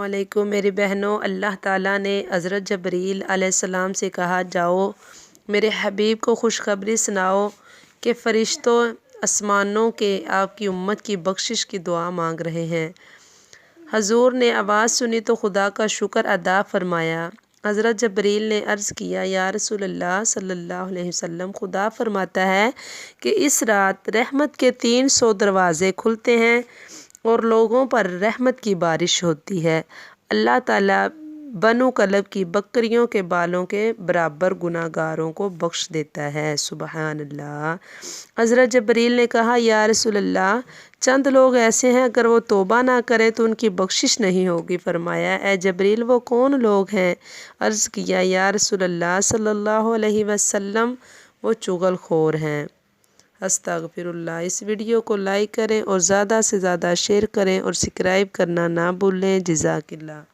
वालेकुम मेरी बहनों, अल्लाह ताला ने हज़रत जबरील अलैहिस्सलाम से कहा, जाओ मेरे हबीब को खुशखबरी सुनाओ कि फ़रिश्तों आसमानों के आपकी उम्मत की बख्शिश की दुआ मांग रहे हैं। हजूर ने आवाज़ सुनी तो खुदा का शुक्र अदा फरमाया। हज़रत जबरील ने अर्ज़ किया, या रसूल अल्लाह सल्लल्लाहु अलैहि वसल्लम, खुदा फरमाता है कि इस रात रहमत के 300 दरवाज़े खुलते हैं और लोगों पर रहमत की बारिश होती है। अल्लाह ताला बनु कलब की बकरियों के बालों के बराबर गुनाहगारों को बख्श देता है। सुबहान अल्लाह। हज़रत जबरील ने कहा, या रसूल अल्लाह, चंद लोग ऐसे हैं अगर वो तौबा ना करें तो उनकी बख्शिश नहीं होगी। फरमाया, ए जबरील, वो कौन लोग हैं? अर्ज़ किया, या रसूल अल्लाह सल्लल्लाहु अलैहि वसल्लम, वो चुगलखोर हैं। अस्तगफिरुल्लाह। इस वीडियो को लाइक करें और ज़्यादा से ज़्यादा शेयर करें और सब्सक्राइब करना ना भूलें। जज़ाकिल्लाह।